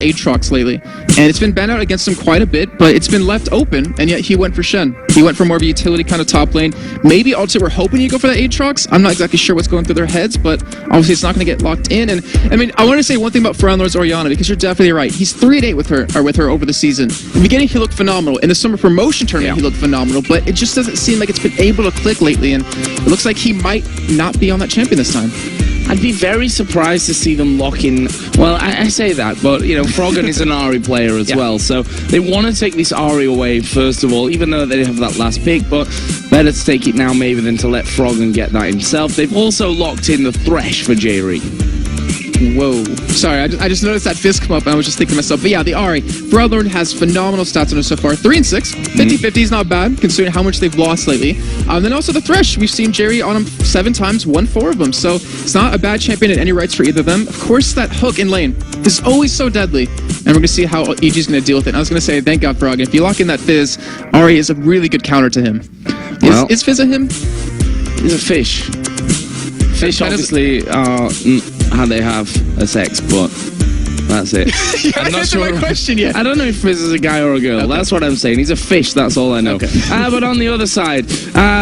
Aatrox lately, and it's been banned out against him quite a bit, but it's been left open, and yet he went for Shen. He went for more of a utility kind of top lane. Maybe Ultimate were hoping you go for the Aatrox. I'm not exactly sure what's going through their heads, but obviously it's not going to get locked in. And I mean, I want to say one thing about Lord's Orianna, because you're definitely right. He's 3-8 with her over the season. In the beginning, he looked phenomenal. In the summer promotion tournament, he looked phenomenal, but it just doesn't seem like it's been able to click lately, and it looks like he might not be on that champion this time. I'd be very surprised to see them lock in. Well, I say that, but you know, Froggen is an Ahri player as well, so they want to take this Ahri away first of all, even though they didn't have that last pick. But better to take it now maybe than to let Froggen get that himself. They've also locked in the Thresh for Jerry. Whoa. Sorry, I just noticed that fizz come up and I was just thinking to myself, but yeah, the Ahri, Lord has phenomenal stats on it so far. 3-6. 50-50 is not bad, considering how much they've lost lately. Then also the Thresh. We've seen Jerry on him 7 times, won 4 of them. So it's not a bad champion in any rights for either of them. Of course, that hook in lane is always so deadly. And we're going to see how EG's going to deal with it. And I was going to say, thank God, Frog. If you lock in that fizz, Ahri is a really good counter to him. Well, is fizz a him? He's a fish. Fish obviously are how they have a sex, but that's it. I'm not sure. My question yet. I don't know if Fizz is a guy or a girl. Okay. That's what I'm saying. He's a fish. That's all I know. Okay. But on the other side,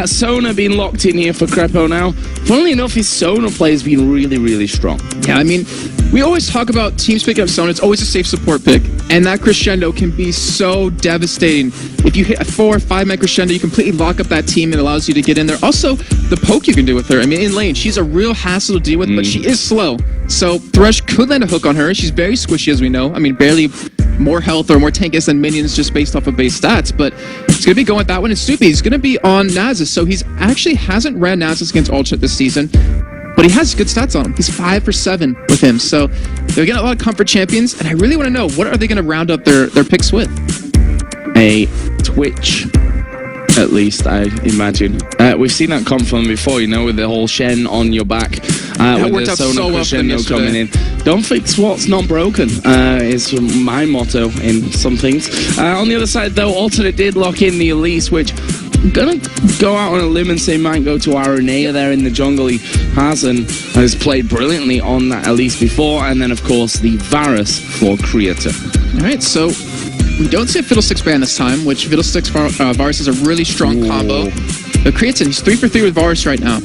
Sona being locked in here for Crepo now. Funnily enough, his Sona play has been really, really strong. Yeah, I mean, we always talk about teams picking up Sona. It's always a safe support pick, and that crescendo can be so devastating. If you hit a 4 or 5 man crescendo, you completely lock up that team and allows you to get in there. Also, the poke you can do with her. I mean, in lane, she's a real hassle to deal with, but she is slow. So Thresh could land a hook on her. She's very squishy, as we know. I mean, barely more health or more tankiest than minions just based off of base stats, but it's going to be going with that one. And Soupy is going to be on Nasus, so he's actually hasn't ran Nasus against Ultra this season, but he has good stats on him. He's 5 for 7 with him, so they're getting a lot of comfort champions, and I really want to know, what are they going to round up their picks with? A Twitch, at least, I imagine. We've seen that confirmed before, you know, with the whole Shen on your back. With the Sona crescendo coming in. Don't fix what's not broken, is my motto in some things. On the other side, though, Alternate did lock in the Elise, which I'm going to go out on a limb and say might go to Aranea there in the jungle. He has played brilliantly on that Elise before. And then, of course, the Varus for Creator. All right, so we don't see a Fiddlesticks ban this time, which Fiddlesticks Varus is a really strong combo. But Creator, he's 3 for 3 with Varus right now.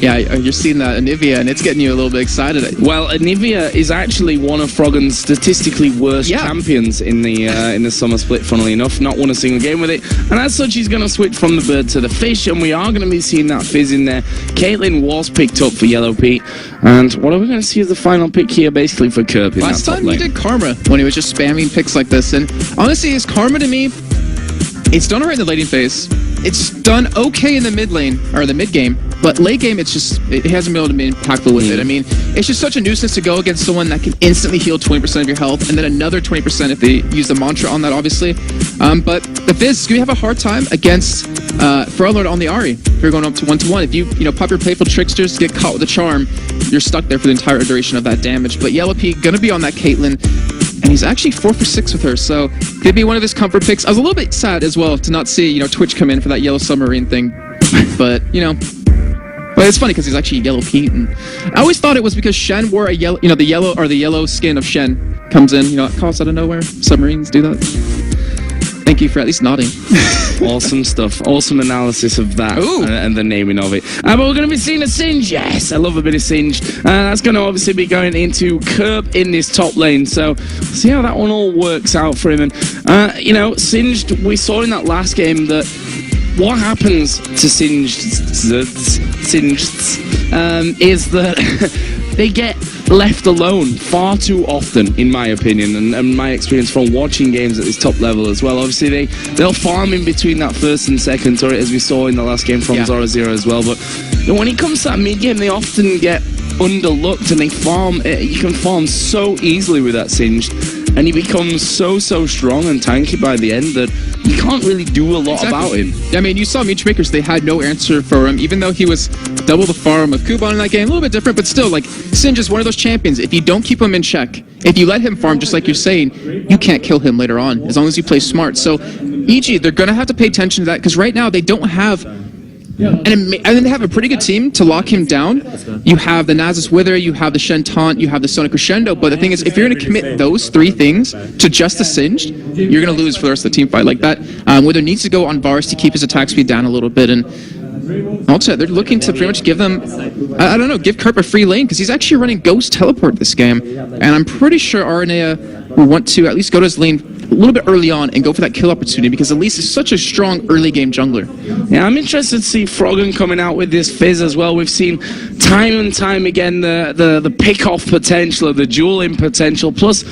Yeah, you're seeing that Anivia, and it's getting you a little bit excited. Well, Anivia is actually one of Froggen's statistically worst champions in the summer split, funnily enough. Not won a single game with it. And as such, he's going to switch from the bird to the fish, and we are going to be seeing that fizz in there. Caitlyn was picked up for Yellow Pete. And what are we going to see as the final pick here, basically, for Kirby? Last time he did Karma, when he was just spamming picks like this. And honestly, his Karma to me, it's done alright in the laning phase. It's done okay in the mid lane, or the mid game, but late game, it hasn't been able to be impactful with it. I mean, it's just such a nuisance to go against someone that can instantly heal 20% of your health, and then another 20% if they use the mantra on that, obviously. But the Fizz is going to have a hard time against Lord on the Ahri. If you're going up to 1-1, if you pop your Playful Tricksters, get caught with a charm, you're stuck there for the entire duration of that damage. But Yellow Pete going to be on that Caitlyn, and he's actually 4 for 6 with her, so could be one of his comfort picks. I was a little bit sad as well to not see, Twitch come in for that Yellow Submarine thing, but, but it's funny because he's actually Yellow Pete, and I always thought it was because Shen wore a yellow, the yellow skin of Shen comes in, it comes out of nowhere. Submarines do that. Thank you for at least nodding. Awesome stuff. Awesome analysis of that and the naming of it. But we're going to be seeing a Singed. Yes, I love a bit of Singed. That's going to obviously be going into Curb in this top lane. So see how that one all works out for him. And, Singed, we saw in that last game that what happens to Singed is that they get left alone far too often, in my opinion, and my experience from watching games at this top level as well. Obviously, they'll farm in between that first and second turret, as we saw in the last game from Zora Zero as well. But when it comes to that mid game, they often get underlooked, and they farm. You can farm so easily with that Singed, and he becomes so strong and tanky by the end that you can't really do a lot about him. I mean, you saw Meechmakers, they had no answer for him, even though he was double the farm of Kuban in that game. A little bit different, but still, like, Singed is one of those champions. If you don't keep him in check, if you let him farm just like you're saying, you can't kill him later on, as long as you play smart. So, EG, they're going to have to pay attention to that, because right now they don't have And then they have a pretty good team to lock him down. You have the Nasus Wither, you have the Shen Taunt, you have the Sonic Crescendo, but the thing is, if you're going to commit those 3 things to just the Singed, you're going to lose for the rest of the team fight. Like that, Wither needs to go on Varus to keep his attack speed down a little bit, and also they're looking to pretty much give them, I don't know, give Kerp a free lane, because he's actually running Ghost Teleport this game, and I'm pretty sure Aranea will want to at least go to his lane a little bit early on and go for that kill opportunity, because Elise is such a strong early game jungler. Yeah, I'm interested to see Froggen coming out with this Fizz as well. We've seen time and time again the pick-off potential, the dueling potential, plus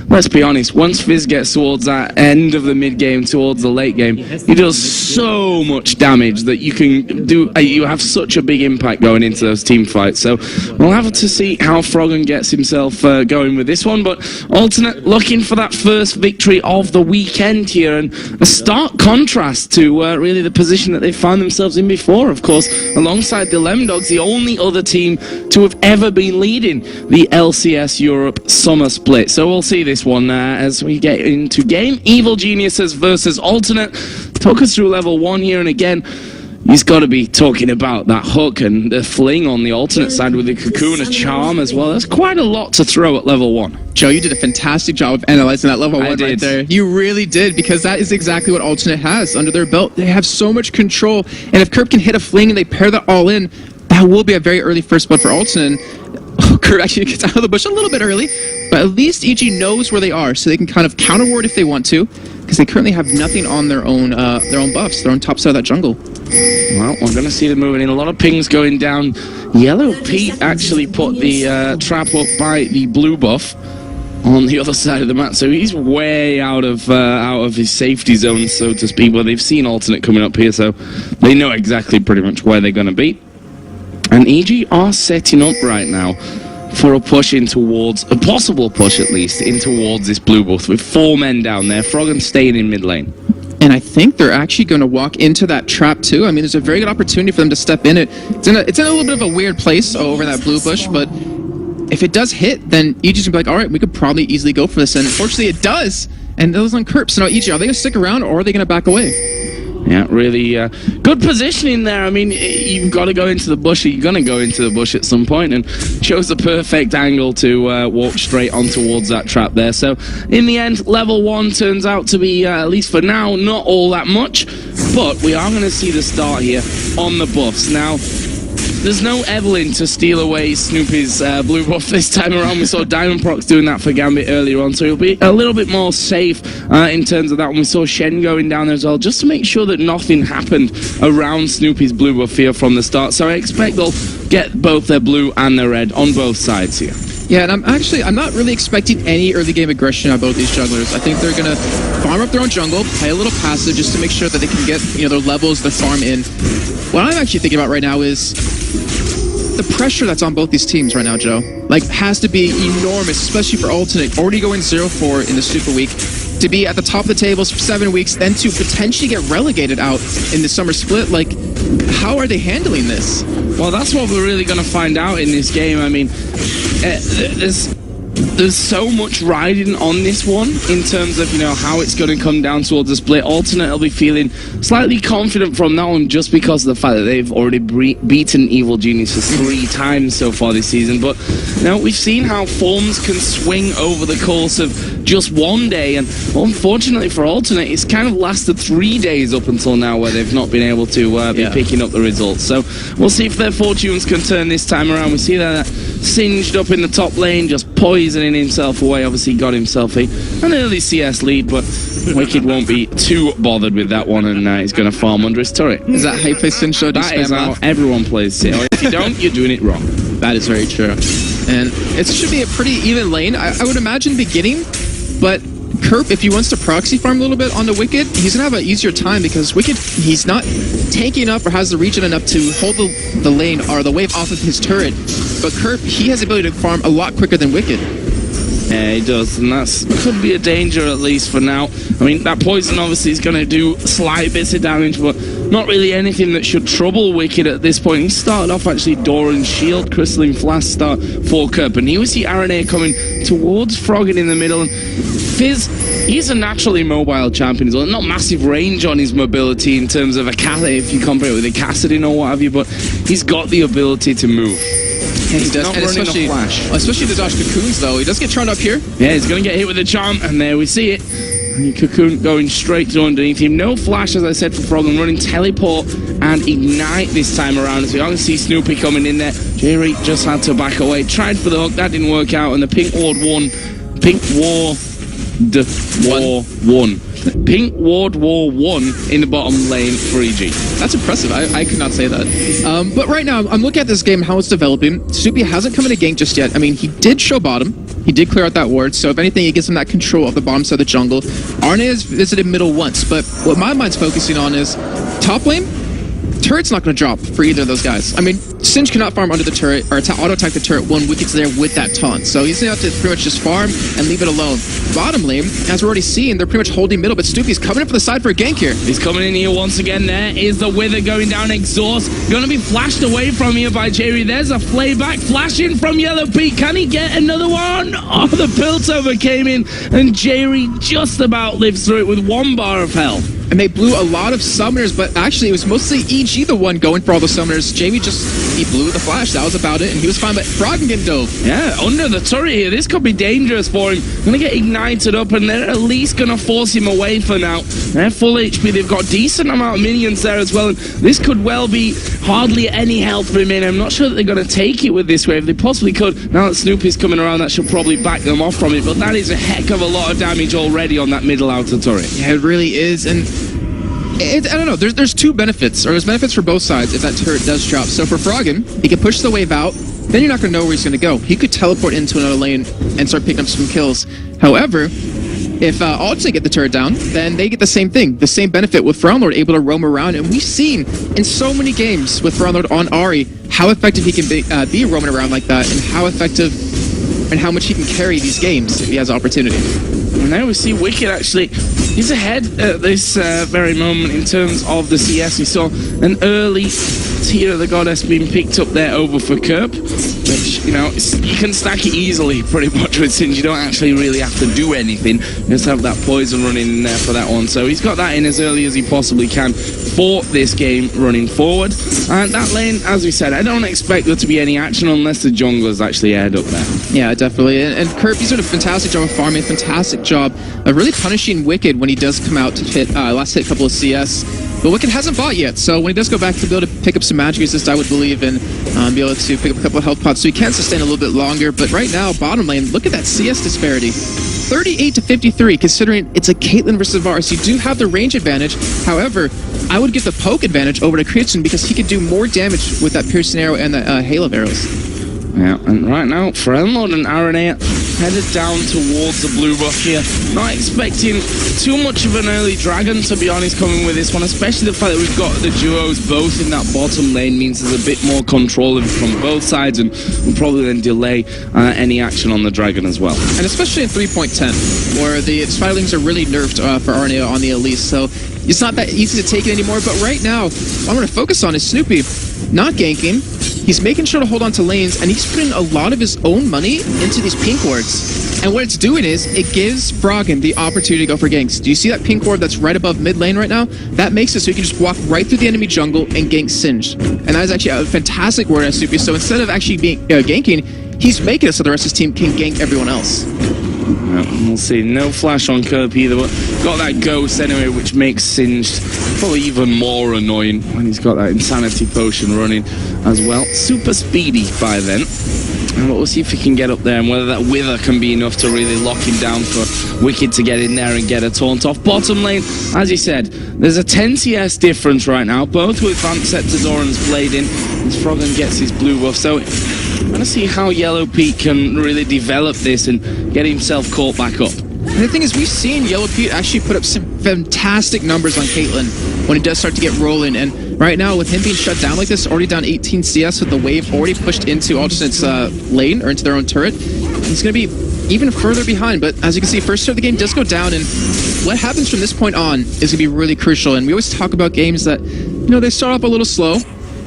let's be honest, once Fizz gets towards that end of the mid-game, towards the late game, he does so much damage that you can do, you have such a big impact going into those team fights. So we'll have to see how Froggen gets himself going with this one, but Alternate looking for that first victory of the weekend here, and a stark contrast to really the position that they found themselves in before. Of course, alongside the Lemdogs, the only other team to have ever been leading the LCS Europe Summer Split. So we'll see this one as we get into game. Evil Geniuses versus Alternate. Talk us through level 1 here, and again, he's got to be talking about that hook and the fling on the Alternate side with the Cocoon, a charm as well. That's quite a lot to throw at level 1. Joe, you did a fantastic job of analyzing that level 1 right there. You really did, because that is exactly what Alternate has under their belt. They have so much control, and if Kerp can hit a fling and they pair that all in, that will be a very early first blood for Alternate. Kerp actually gets out of the bush a little bit early, but at least EG knows where they are, so they can kind of counter ward if they want to, because they currently have nothing on their own buffs. They're on top side of that jungle. Well, we're going to see them moving in. A lot of pings going down. Yellow Pete actually put the trap up by the blue buff on the other side of the map, so he's way out of his safety zone, so to speak. But they've seen Alternate coming up here, so they know exactly pretty much where they're going to be. And EG are setting up right now for a push in towards, a possible push at least, in towards this blue buff with 4 men down there. Froggen staying in mid lane. And I think they're actually going to walk into that trap too. I mean, there's a very good opportunity for them to step in it. It's in a little bit of a weird place over that blue bush, but if it does hit, then EG's going to be like, all right, we could probably easily go for this. And unfortunately, it does. And those on Kerp. So now EG, are they going to stick around, or are they going to back away? Yeah, really good positioning there. I mean, you've got to go into the bush. You're going to go into the bush at some point, and chose the perfect angle to walk straight on towards that trap there. So, in the end, level 1 turns out to be, at least for now, not all that much, but we are going to see the start here on the buffs. Now, there's no Evelyn to steal away Snoopy's blue buff this time around. We saw Diamond Prox doing that for Gambit earlier on, so he'll be a little bit more safe in terms of that. And we saw Shen going down there as well, just to make sure that nothing happened around Snoopy's blue buff here from the start. So I expect they'll get both their blue and their red on both sides here. Yeah, and I'm not really expecting any early game aggression out of both these jugglers. I think they're going to farm up their own jungle, play a little passive just to make sure that they can get, their levels, their farm in. What I'm actually thinking about right now is the pressure that's on both these teams right now, Joe. Like, has to be enormous, especially for Alternate, already going 0-4 in the Super Week, to be at the top of the tables for 7 weeks, then to potentially get relegated out in the Summer Split. Like, how are they handling this? Well, that's what we're really going to find out in this game. I mean, there's so much riding on this one in terms of, how it's going to come down towards the split. Alternate will be feeling slightly confident from that one just because of the fact that they've already beaten Evil Geniuses 3 times so far this season. But now we've seen how forms can swing over the course of just one day, and unfortunately for Alternate, it's kind of lasted 3 days up until now where they've not been able to be picking up the results. So we'll see if their fortunes can turn this time around. We see that Singed up in the top lane, just poisoning himself away. Obviously got himself an early CS lead, but Wicked won't be too bothered with that one, and he's going to farm under his turret. Is that how you play Singed? That is how everyone plays Singed. If you don't, you're doing it wrong. That is very true. And it should be a pretty even lane, I would imagine, beginning, but Kerp, if he wants to proxy farm a little bit on the Wicked, he's going to have an easier time because Wicked, he's not tanky enough or has the regen enough to hold the lane or the wave off of his turret. But Kerp, he has the ability to farm a lot quicker than Wicked. Yeah, he does, and that could be a danger at least for now. I mean, that poison obviously is going to do slight bits of damage, but not really anything that should trouble Wicked at this point. He started off actually Doran's Shield, Crystalline Flask start for Kerp, and here we see Aranea coming towards Froggen in the middle, and Fizz, he's a naturally mobile champion as well. Not massive range on his mobility in terms of if you compare it with a Cassidy or what have you, but he's got the ability to move. Yeah, he does, and especially the dodge cocoons, though. He does get charmed up here. Yeah, he's going to get hit with the charm, and there we see it. And Cocoon going straight to underneath him. No flash, as I said, for Froggen, running teleport and ignite this time around. As we can see Snoopy coming in there. Jerry just had to back away. Tried for the hook, that didn't work out, and the Pink Ward won. Pink Ward War 1 in the bottom lane for EG. That's impressive. I could not say that. But right now, I'm looking at this game, how it's developing. Snoopy hasn't come in a gank just yet. I mean, he did show bottom. He did clear out that ward, so if anything, it gives him that control of the bottom side of the jungle. Arne has visited middle once, but what my mind's focusing on is top lane. Turret's not going to drop for either of those guys. I mean, Singe cannot farm under the turret, or auto-attack the turret when Wicked's there with that taunt. So he's going to have to pretty much just farm and leave it alone. Bottom lane, as we're already seeing, they're pretty much holding middle, but Snoopy's coming in for the side for a gank here. He's coming in here once again. There is the Wither going down, exhaust. Going to be flashed away from here by Jerry. There's a flayback flashing from Yellow Pete. Can he get another one? Oh, the Piltover came in, and Jerry just about lives through it with 1 bar of health. And they blew a lot of summoners, but actually it was mostly EG the one going for all the summoners. Jamie he blew the flash, that was about it, and he was fine, but Froggen getting dove. Yeah, under the turret here, this could be dangerous for him. Gonna get ignited up, and they're at least gonna force him away for now. They're full HP, they've got decent amount of minions there as well, and this could well be hardly any health remaining. I'm not sure that they're gonna take it with this wave. They possibly could. Now that Snoopy's coming around, that should probably back them off from it, but that is a heck of a lot of damage already on that middle outer turret. Yeah, it really is, and I don't know, there's 2 benefits, or there's benefits for both sides if that turret does drop. So for Froggen, he can push the wave out, then you're not going to know where he's going to go. He could teleport into another lane and start picking up some kills. However, if Altsy get the turret down, then they get the same thing, the same benefit with Frownlord able to roam around. And we've seen in so many games with Frownlord on Ahri how effective he can be roaming around like that, and how effective and how much he can carry these games if he has opportunity. And now we see Wicked actually, he's ahead at this very moment in terms of the CS. We saw an early Tear of the Goddess being picked up there over for Kerp, which, you know, you can stack it easily pretty much with Singe. You don't actually really have to do anything. Just have that poison running in there for that one. So he's got that in as early as he possibly can for this game running forward. And that lane, as we said, I don't expect there to be any action unless the jungler's actually aired up there. Yeah, definitely. And Kerp, he's doing a fantastic job of farming, fantastic job of really punishing Wicked when he does come out to hit, last hit a couple of CS. But Wicked hasn't bought yet, so when he does go back to be able to pick up some magic resist, I would believe, and be able to pick up a couple of health pots, so he can sustain a little bit longer. But right now, bottom lane, look at that CS disparity. 38 to 53, considering it's a Caitlyn versus Varus. You do have the range advantage. However, I would give the poke advantage over to Christian because he could do more damage with that piercing arrow and the hail of arrows. Yeah, and right now, Frownlord and Aranea headed down towards the blue buff here. Not expecting too much of an early dragon, to be honest, coming with this one, especially the fact that we've got the duos both in that bottom lane means there's a bit more control from both sides, and will probably then delay any action on the dragon as well. And especially in 3.10, where the Spiderlings are really nerfed for Aranea on the Elise, so it's not that easy to take it anymore. But right now, what I'm going to focus on is Snoopy not ganking. He's making sure to hold on to lanes, and he's putting a lot of his own money into these pink wards. And what it's doing is, it gives Froggen the opportunity to go for ganks. Do you see that pink ward that's right above mid lane right now? That makes it so he can just walk right through the enemy jungle and gank Singe. And that is actually a fantastic ward on Snoopy. So instead of actually being ganking, he's making it so the rest of his team can gank everyone else. We'll see. No flash on Kerp either, but got that ghost anyway, which makes Singe probably even more annoying when he's got that insanity potion running as well. Super speedy by then. And we'll see if he can get up there and whether that Wither can be enough to really lock him down for Wicked to get in there and get a taunt off. Bottom lane, as you said, there's a 10 CS difference right now, both with Vancet to Zoran's blade in, as Froggen gets his blue buff. So I'm going to see how Yellow Pete can really develop this and get himself caught back up. And the thing is, we've seen Yellow Pete actually put up some fantastic numbers on Caitlyn when he does start to get rolling. And right now, with him being shut down like this, already down 18 CS with the wave already pushed into Alternate's lane, or into their own turret, he's going to be even further behind. But as you can see, first turret of the game does go down, and what happens from this point on is going to be really crucial. And we always talk about games that, you know, they start off a little slow,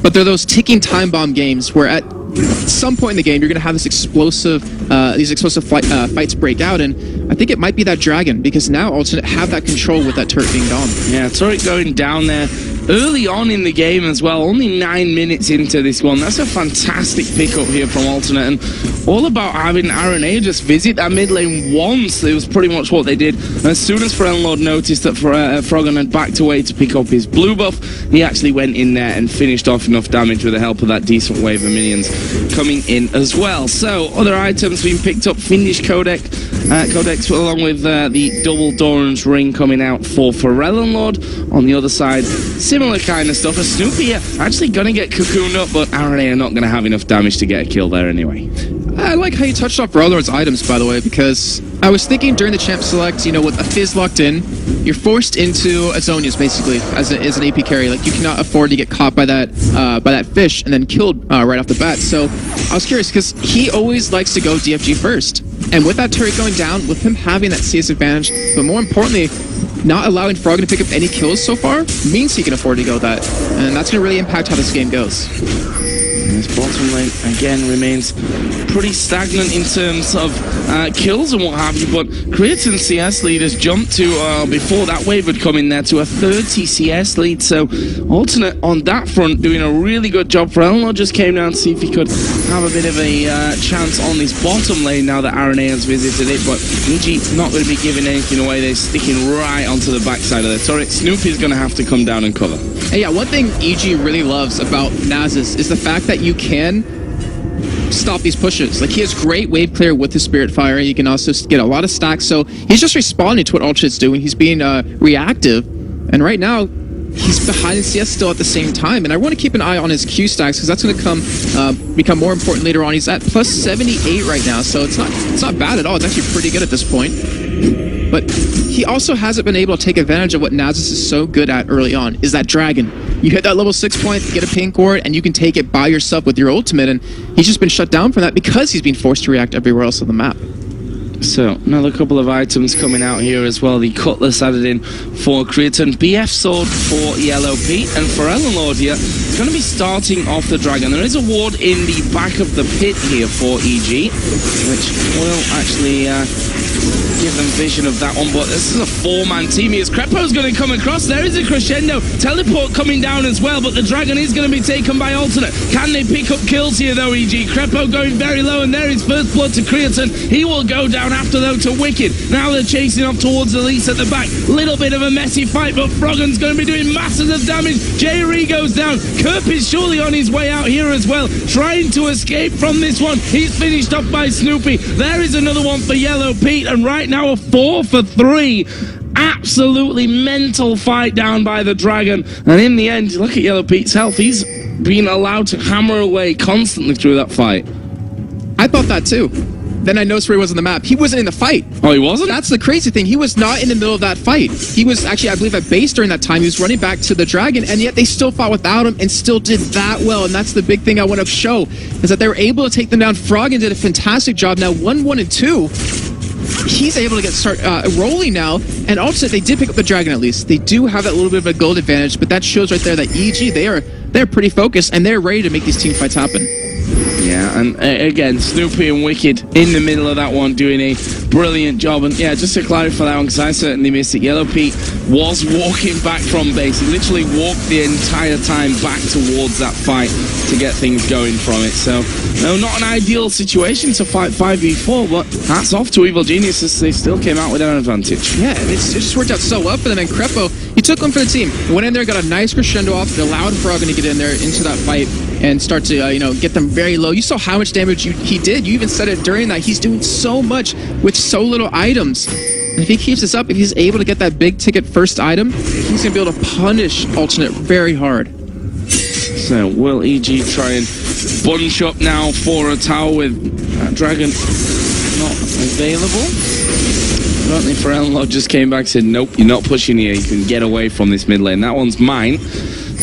but they're those ticking time bomb games where at at some point in the game, you're going to have this these explosive fights break out, and I think it might be that Dragon, because now Alternate have that control with that turret being down. Yeah, turret going down there early on in the game as well, only 9 minutes into this one. That's a fantastic pickup here from Alternate, and all about having RNA just visit that mid lane once. It was pretty much what they did. As soon as Lord noticed that Froggen had backed away to pick up his blue buff, he actually went in there and finished off enough damage with the help of that decent wave of minions coming in as well. So, other items being picked up, Fiendish Codex along with the double Doran's ring coming out for Lord. On the other side, similar kind of stuff. A Snoopy here actually going to get cocooned up, but RNA are not going to have enough damage to get a kill there anyway. I like how you touched off Lord's items, by the way, because I was thinking during the champ select, you know, with a Fizz locked in, you're forced into a Zhonya's basically as an AP carry. Like, you cannot afford to get caught by that fish and then killed right off the bat. So I was curious because he always likes to go DFG first, and with that turret going down, with him having that CS advantage, but more importantly, not allowing Froggen to pick up any kills so far means he can afford to go that, and that's going to really impact how this game goes. This bottom lane, again, remains pretty stagnant in terms of kills and what have you, but Creaton CS lead has jumped to, before that wave had come in there, to a 30 CS lead, so Alternate on that front doing a really good job. Frelnor just came down to see if he could have a bit of a chance on this bottom lane now that RNA has visited it, but EG not going to be giving anything away. They're sticking right onto the backside of their turret. Snoopy's going to have to come down and cover. And yeah, one thing EG really loves about Nasus is the fact that you can stop these pushes. Like, he has great wave clear with his Spirit Fire. You can also get a lot of stacks, so he's just responding to what Altenet's doing. He's being reactive, and right now he's behind in CS still at the same time, and I want to keep an eye on his Q stacks because that's going to become more important later on. He's at plus 78 right now, so it's not bad at all. It's actually pretty good at this point. But he also hasn't been able to take advantage of what Nasus is so good at early on, is that Dragon. You hit that level 6 point, get a pink ward, and you can take it by yourself with your ultimate, and he's just been shut down from that because he's been forced to react everywhere else on the map. So, another couple of items coming out here as well. The Cutlass added in for Creaton, BF Sword for Yellow Pete, and for Lord here, it's going to be starting off the Dragon. There is a ward in the back of the pit here for EG, which will actually give them vision of that one, but this is a four-man team here. Crepo's going to come across. There is a crescendo. Teleport coming down as well, but the Dragon is going to be taken by Alternate. Can they pick up kills here, though, EG? Crepo going very low, and there is first blood to Creaton. He will go down after, though, to Wicked. Now they're chasing off towards Elise at the back. Little bit of a messy fight, but Froggen's going to be doing masses of damage. J-Ree goes down. Kerp is surely on his way out here as well, trying to escape from this one. He's finished off by Snoopy. There is another one for Yellow Pete, and right now a 4 for 3. Absolutely mental fight down by the Dragon, and in the end, look at Yellow Pete's health. He's being allowed to hammer away constantly through that fight. I thought that too. Then I noticed where he was on the map. He wasn't in the fight. Oh, he wasn't? That's the crazy thing. He was not in the middle of that fight. He was actually, I believe, at base during that time. He was running back to the Dragon, and yet they still fought without him and still did that well. And that's the big thing I want to show, is that they were able to take them down. Froggen did a fantastic job. Now 1-1 and 2. He's able to start rolling now, and also they did pick up the Dragon at least. They do have that little bit of a gold advantage, but that shows right there that EG, they're pretty focused, and they're ready to make these team fights happen. Yeah, and again, Snoopy and Wicked in the middle of that one doing a brilliant job. And yeah, just to clarify that one, because I certainly missed it, Yellow Pete was walking back from base. He literally walked the entire time back towards that fight to get things going from it. So, no, not an ideal situation to fight 5v4, but hats off to Evil Geniuses. They still came out with an advantage. Yeah, it just worked out so well for them. And Crepo, he took one for the team. He went in there, got a nice crescendo off, it allowed Froggen to get in there into that fight and start to, get them very low. You saw how much damage he did. You even said it during that. He's doing so much with so little items. And if he keeps this up, if he's able to get that big ticket first item, he's going to be able to punish Alternate very hard. So, will EG try and bunch up now for a tower with Dragon not available? Apparently, Lord just came back and said, nope, you're not pushing here. You can get away from this mid lane. That one's mine.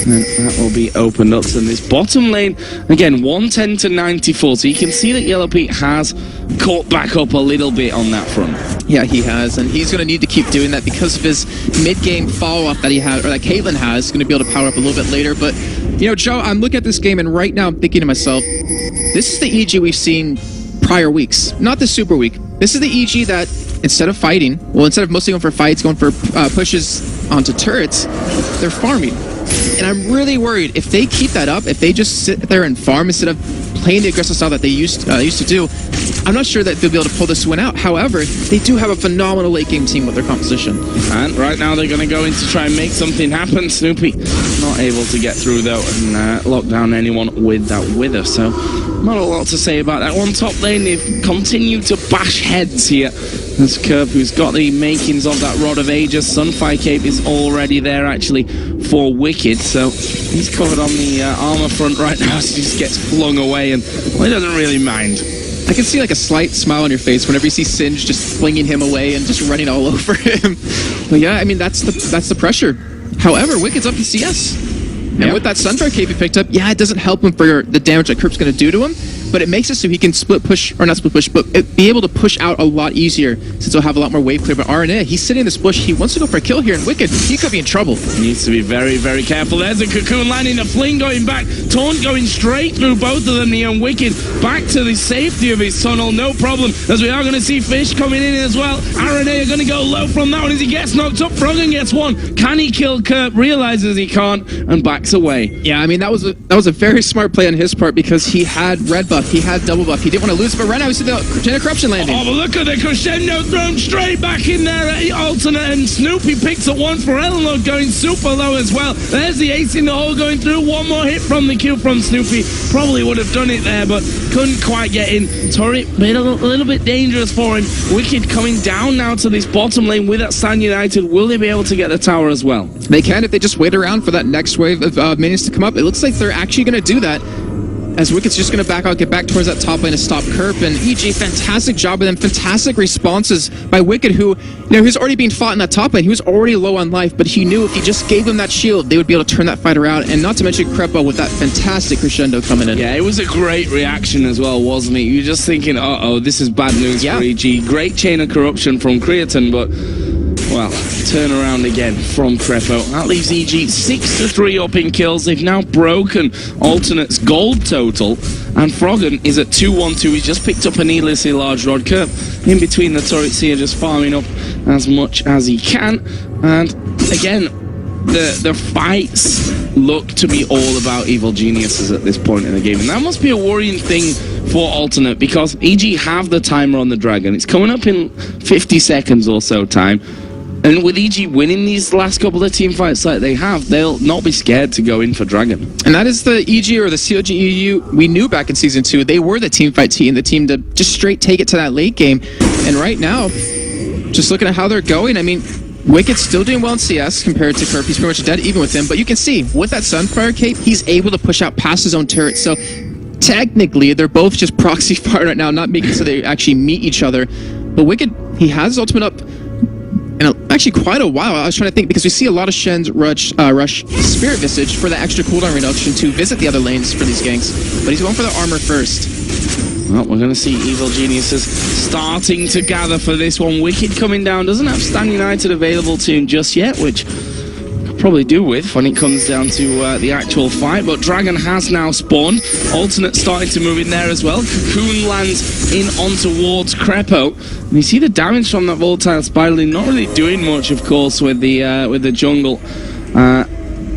And that will be opened up. So this bottom lane, again, 110 to 94. So you can see that Yellow Pete has caught back up a little bit on that front. Yeah, he has, and he's going to need to keep doing that because of his mid-game follow-up that he had, or that Caitlyn has. Going to be able to power up a little bit later, but You know, Joe, I'm looking at this game, and right now I'm thinking to myself, this is the EG we've seen prior weeks, not the Super Week. This is the EG that, instead of mostly going for fights, going for pushes onto turrets, they're farming. And I'm really worried if they keep that up, if they just sit there and farm instead of playing the aggressive style that they used to do, I'm not sure that they'll be able to pull this win out. However, they do have a phenomenal late game team with their composition. And right now they're going to go in to try and make something happen. Snoopy not able to get through though and lock down anyone with that wither. So not a lot to say about that one. Top lane, they've continued to bash heads here. There's Kerp, who's got the makings of that Rod of Ages. Sunfire Cape is already there, actually, for Wicked. So he's covered on the armor front right now as he just gets flung away, and well, he doesn't really mind. I can see like a slight smile on your face whenever you see Singe just flinging him away and just running all over him. But yeah, I mean, that's the pressure. However, Wicked's up in CS. And with that Sunfire Cape he picked up, yeah, it doesn't help him for the damage that Kerp's going to do to him, but it makes it so he can split push, or not split push, but be able to push out a lot easier since he'll have a lot more wave clear. But RNA, he's sitting in this bush, he wants to go for a kill here, and Wicked, he could be in trouble. He needs to be very, very careful. There's a Cocoon landing, a Fling going back, Taunt going straight through both of them, and Wicked back to the safety of his tunnel, no problem, as we are going to see Fish coming in as well. RNA are going to go low from that one as he gets knocked up. Froggen gets one. Can he kill Kerp? Realizes he can't and backs away. Yeah, I mean, that was a very smart play on his part because he had red buff, he had double buff. He didn't want to lose, but right now we see the Chain of Corruption landing. Oh, but look at the crescendo thrown straight back in there. Alternate, and Snoopy picks up one for Eleanor, going super low as well. There's the ace in the hole going through. One more hit from the Q from Snoopy. Probably would have done it there, but couldn't quite get in. Turret made a little bit dangerous for him. Wicked coming down now to this bottom lane with that Stan United. Will they be able to get the tower as well? They can if they just wait around for that next wave of minions to come up. It looks like they're actually going to do that, as Wicked's just going to back out, get back towards that top lane to stop Kerp. And EG, fantastic job with them, fantastic responses by Wicked, who, you know, he was already being fought in that top lane. He was already low on life, but he knew if he just gave them that shield, they would be able to turn that fight around. And not to mention Crepo with that fantastic crescendo coming in. Yeah, it was a great reaction as well, wasn't it? You're just thinking, uh-oh, this is bad news for EG. Great chain of corruption from Creatine, but, well, turn around again from Crepo. That leaves EG 6-3 up in kills. They've now broken Alternate's gold total, and Froggen is at 2-1-2. He's just picked up a needlessly large rod. Kerp in between the turrets here, just farming up as much as he can. And again, the fights look to be all about evil geniuses at this point in the game, and that must be a worrying thing for Alternate, because EG have the timer on the Dragon. It's coming up in 50 seconds or so time. And with EG winning these last couple of team fights like they have, they'll not be scared to go in for Dragon. And that is the EG, or the CLG EU we knew back in Season 2. They were the team fight team, the team to just straight take it to that late game. And right now, just looking at how they're going, I mean, Wicked's still doing well in CS compared to Kerp. He's pretty much dead even with him. But you can see, with that Sunfire Cape, he's able to push out past his own turret. So technically, they're both just proxy fire right now, not making it so they actually meet each other. But Wicked, he has his ultimate up in actually quite a while. I was trying to think, because we see a lot of Shens rush Spirit Visage for the extra cooldown reduction to visit the other lanes for these ganks. But he's going for the armor first. Well, we're going to see evil geniuses starting to gather for this one. Wicked coming down, doesn't have Stan United available to him just yet, which probably do with when it comes down to the actual fight, but Dragon has now spawned. Alternate starting to move in there as well. Cocoon lands in on towards Crepo, and you see the damage from that volatile spiraling, not really doing much, of course, with the jungle.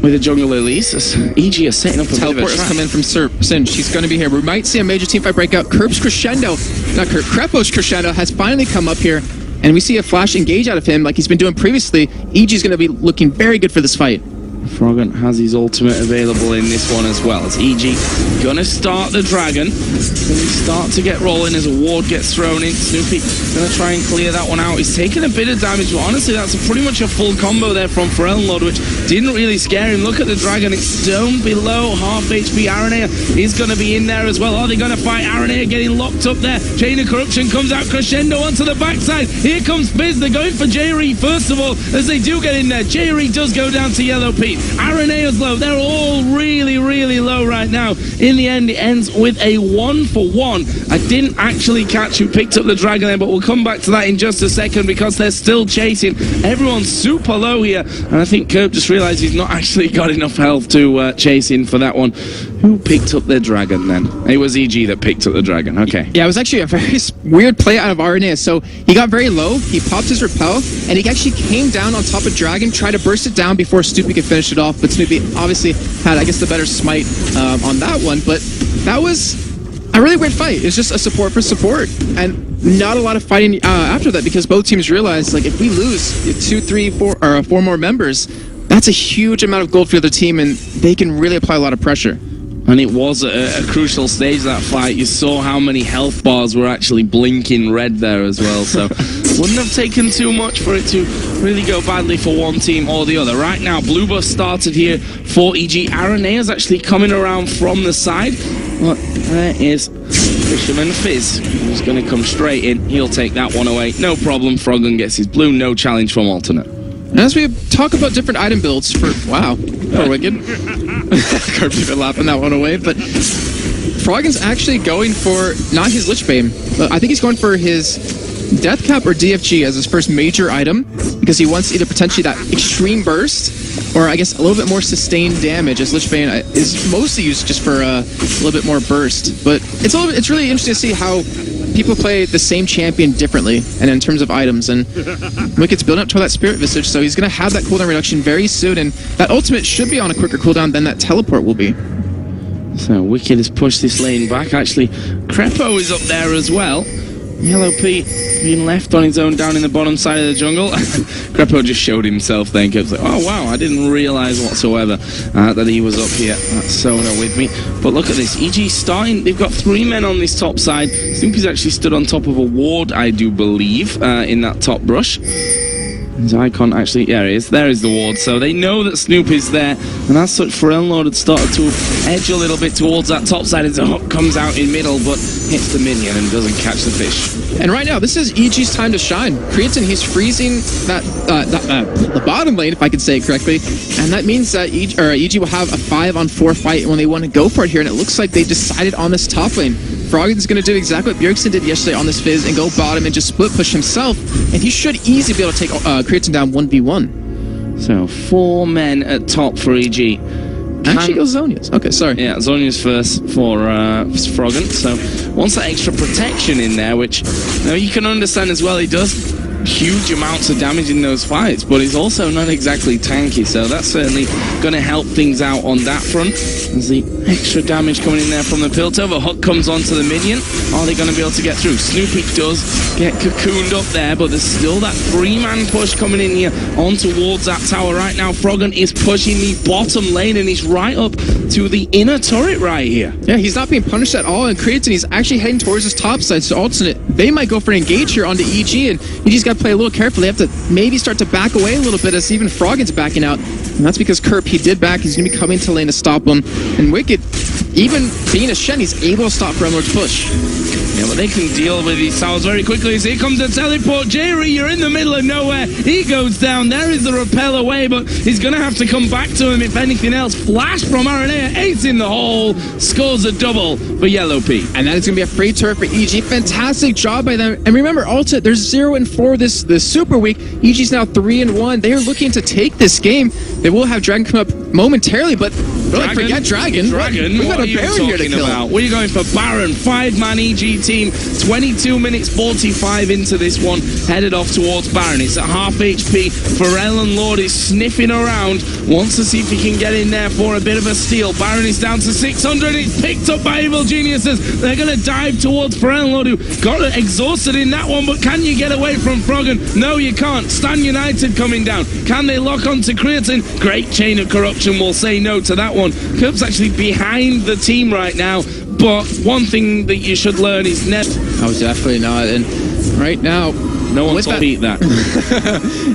With the jungle Elise, EG is setting up a teleport has come in from Singe. She's going to be here. We might see a major teamfight breakout. Kerp's crescendo, not Kerp, Crepo's crescendo has finally come up here. And we see a flash engage out of him like he's been doing previously. EG's going to be looking very good for this fight. Froggen has his ultimate available in this one as well. As EG gonna start the Dragon. Gonna start to get rolling as a ward gets thrown in. Snoopy gonna try and clear that one out. He's taking a bit of damage, but honestly that's pretty much a full combo there from Pharrell Lord, which didn't really scare him. Look at the Dragon, it's down below half HP. Aranea is gonna be in there as well. Are they gonna fight? Aranea getting locked up there. Chain of Corruption comes out crescendo onto the backside. Here comes Biz. They're going for J-Ree first of all, as they do get in there. J-Ree does go down to Yellow P. Snoopy, Arenea's low. They're all really, really low right now. In the end, it ends with a 1-for-1. I didn't actually catch who picked up the dragon there, but we'll come back to that in just a second because they're still chasing. Everyone's super low here, and I think Curb just realized he's not actually got enough health to chase in for that one. Who picked up their dragon then? It was EG that picked up the dragon. Okay. Yeah, it was actually a very weird play out of Arenea. So he got very low, he popped his repel, and he actually came down on top of Dragon, tried to burst it down before Snoopy could finish it off. But Snoopy obviously had, I guess, the better smite on that one. But that was a really weird fight. It's just a support for support, and not a lot of fighting after that, because both teams realized, like, if we lose 2, 3, 4, or 4 more members, that's a huge amount of gold for the other team, and they can really apply a lot of pressure. And it was a crucial stage, that fight. You saw how many health bars were actually blinking red there as well, so wouldn't have taken too much for it to really go badly for one team or the other. Right now, Blue Bus started here for EG. Arenea's actually coming around from the side. But there is Fisherman Fizz, who's going to come straight in. He'll take that one away. No problem. Froggen gets his blue. No challenge from Alternate. And as we talk about different item builds for... Wow. Poor Wicked. Carp's even laughing that one away. But Froggen's actually going for not his Lich Bane, but I think he's going for his Death Cap or DFG as his first major item, because he wants either potentially that extreme burst, or I guess a little bit more sustained damage, as Lich Bane is mostly used just for a little bit more burst. But it's really interesting to see how people play the same champion differently, and in terms of items. And Wicked's building up to that Spirit Visage, so he's going to have that cooldown reduction very soon, and that ultimate should be on a quicker cooldown than that teleport will be. So Wicked has pushed this lane back. Actually, Crepo is up there as well. Yellow Pete being left on his own down in the bottom side of the jungle. Crepo just showed himself then. Kept like, oh wow, I didn't realize whatsoever that he was up here. That's Sona with me. But look at this, EG starting, they've got 3 men on this top side. Snoopy's actually stood on top of a ward, I do believe, in that top brush. His icon actually, yeah, it is. There is the ward. So they know that Snoop is there. And as such, Forellenlord had started to edge a little bit towards that top side as the hook comes out in middle, but hits the minion and doesn't catch the fish. And right now, this is EG's time to shine. Creatine, he's freezing the bottom lane, if I could say it correctly. And that means that EG will have a 5-on-4 fight when they want to go for it here. And it looks like they decided on this top lane. Froggen's going to do exactly what Bjergsen did yesterday on this Fizz and go bottom and just split push himself. And he should easily be able to take Creatine down 1v1. So 4 men at top for EG. Actually goes Zhonya's. Okay, sorry. Yeah, Zhonya's first for Froggen. So wants that extra protection in there, which you can understand as well. He does huge amounts of damage in those fights, but he's also not exactly tanky, so that's certainly going to help things out on that front. There's the extra damage coming in there from the Piltover. Hook comes onto the minion. Are they going to be able to get through? Snoopy does get cocooned up there, but there's still that 3-man push coming in here on towards that tower right now. Froggen is pushing the bottom lane, and he's right up to the inner turret right here. Yeah, he's not being punished at all, and Creatine, he's actually heading towards his top side, so Alternate, they might go for an engage here onto EG, and EG's got to play a little careful. They have to maybe start to back away a little bit, as even Froggen's backing out, and that's because Kerp, he did back. He's going to be coming to lane to stop him, and Wicked, even being a Shen, he's able to stop Forellenlord's push. Yeah, but they can deal with these towers very quickly. So here comes the teleport. Jerry, you're in the middle of nowhere. He goes down. There is the repel away, but he's going to have to come back to him if anything else. Flash from Arenea. Ace in the hole. Scores a double for Yellow P. And that is going to be a free turret for EG. Fantastic job by them. And remember, Alta, they're 0-4 this Super Week. EG's now 3-1. They are looking to take this game. They will have Dragon come up momentarily, but really forget Dragon. We got a Baron here to kill. We're going for Baron. 5-man EG team. 22 minutes 45 into this one. Headed off towards Baron. It's at half HP. Forellenlord is sniffing around. Wants to see if he can get in there for a bit of a steal. Baron is down to 600. It's picked up by Evil Geniuses. They're going to dive towards Forellenlord, who got exhausted in that one. But can you get away from Froggen? No, you can't. Stan United coming down. Can they lock onto Creatine? Great chain of corruption will say no to that one. Curb's actually behind the team right now. But one thing that you should learn is never... Oh, definitely not. And right now... No one will beat that.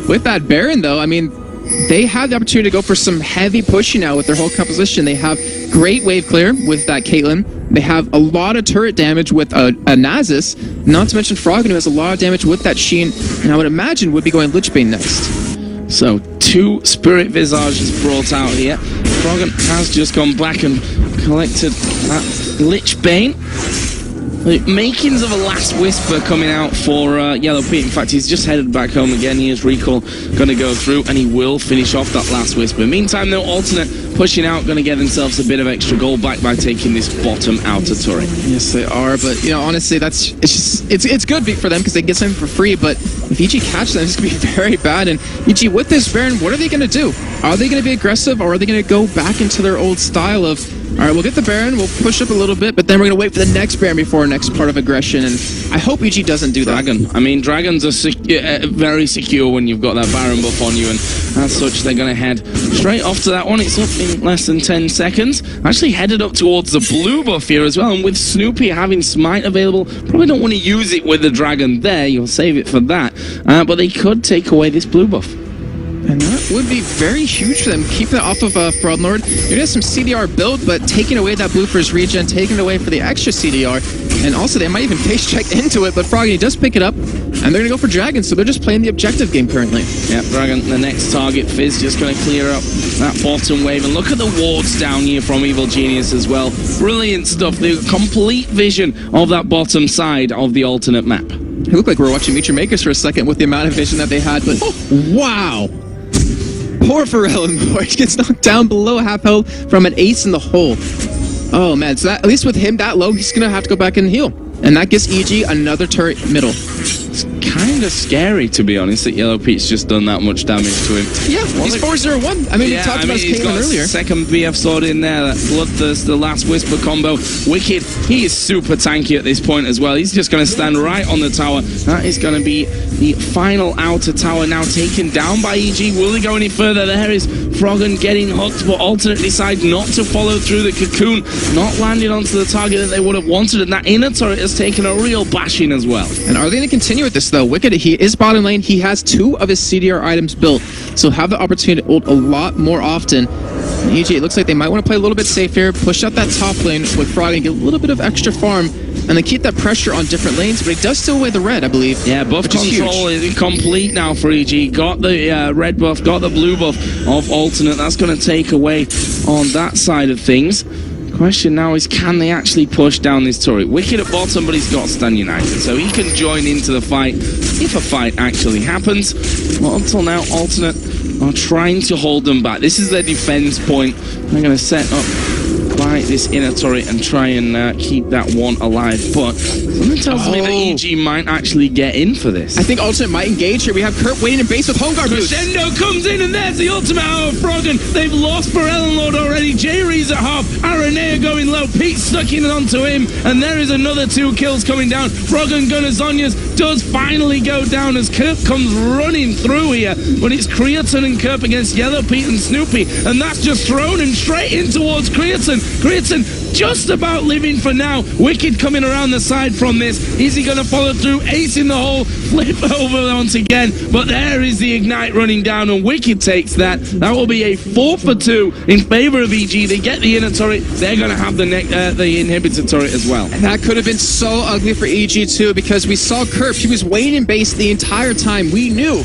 With that Baron, though, I mean, they have the opportunity to go for some heavy pushing now with their whole composition. They have great wave clear with that Caitlyn. They have a lot of turret damage with a Nasus. Not to mention Froggen, who has a lot of damage with that Sheen. And I would imagine would be going Lich Bane next. So, 2 Spirit Visages brought out here. Froggen has just gone back and collected that Lich Bane. The makings of a Last Whisper coming out for Yellow Pete. In fact, he's just headed back home again. He is recall going to go through, and he will finish off that Last Whisper. Meantime, though, Alternate pushing out, going to get themselves a bit of extra gold back by taking this bottom outer turret. Yes, they are. But you know, honestly, it's good for them because they get something for free. But if EG catch them, it's going to be very bad. And EG with this Baron, what are they going to do? Are they going to be aggressive, or are they going to go back into their old style of, all right, we'll get the Baron, we'll push up a little bit, but then we're going to wait for the next Baron before our next part of aggression, and I hope EG doesn't do that. Dragon. I mean, Dragons are very secure when you've got that Baron buff on you, and as such, they're going to head straight off to that one. It's up in less than 10 seconds. Actually headed up towards the blue buff here as well, and with Snoopy having Smite available, probably don't want to use it with the Dragon there. You'll save it for that, but they could take away this blue buff. And that would be very huge for them. Keep that off of Fraud Lord. You're going to have some CDR build, but taking away that blue for his regen, taking it away for the extra CDR. And also, they might even face check into it, but Froggen does pick it up, and they're going to go for Dragon, so they're just playing the objective game currently. Yeah, Dragon, the next target. Fizz just going to clear up that bottom wave. And look at the wards down here from Evil Genius as well. Brilliant stuff. The complete vision of that bottom side of the alternate map. It looked like we were watching Meet Your Makers for a second with the amount of vision that they had, but wow! Poor Pharrell, he gets knocked down below half health from an ace in the hole. Oh man, so that, at least with him that low, he's gonna have to go back and heal. And that gives EG another turret middle. It's kind of scary, to be honest, that Yellow Pete's just done that much damage to him. Yeah, he's 4-0-1. I mean, we talked about his Caitlyn earlier. Second BF sword in there, that Bloodthirst, the Last Whisper combo. Wicked, he is super tanky at this point as well. He's just going to stand right on the tower. That is going to be the final outer tower now taken down by EG. Will he go any further? There is Froggen getting hooked, but Alternate decide not to follow through the cocoon, not landing onto the target that they would have wanted, and that inner turret has taken a real bashing as well. And are they going to continue with this though? Wicked, he is bottom lane. He has 2 of his CDR items built, so have the opportunity to ult a lot more often. And EG, it looks like they might want to play a little bit safe here, push out that top lane with Froggen, get a little bit of extra farm, and then keep that pressure on different lanes, but he does steal away the red, I believe. Yeah, buff control is complete now for EG. Got the red buff, got the blue buff of Alternate. That's going to take away on that side of things. Question now is, can they actually push down this turret? Wicked at bottom, but he's got Stun United, so he can join into the fight if a fight actually happens. Well, until now, Alternate are trying to hold them back. This is their defense point. They're going to set up by this inner turret and try and keep that one alive, but something tells me that EG might actually get in for this. I think Alternate might engage here. We have Kurt waiting in base with Home Guard boots. Crescendo comes in, and there's the ultimate out of Froggen. They've lost for Ellenlord already. J-Ree's at half. Aranea going low. Pete stuck in onto him, and there is another 2 kills coming down. Froggen Gunner Zonia's does finally go down as Kerp comes running through here, but it's Creatine and Kerp against Yellow Pete and Snoopy, and that's just thrown him straight in towards Creatine. Creatine just about living for now. Wicked coming around the side from this. Is he going to follow through? Ace in the hole. Flip over once again. But there is the Ignite running down, and Wicked takes that. That will be a 4-for-2 in favor of EG. They get the inner turret. They're going to have the inhibitor turret as well. And that could have been so ugly for EG too, because we saw Kerp. He was waiting in base the entire time. We knew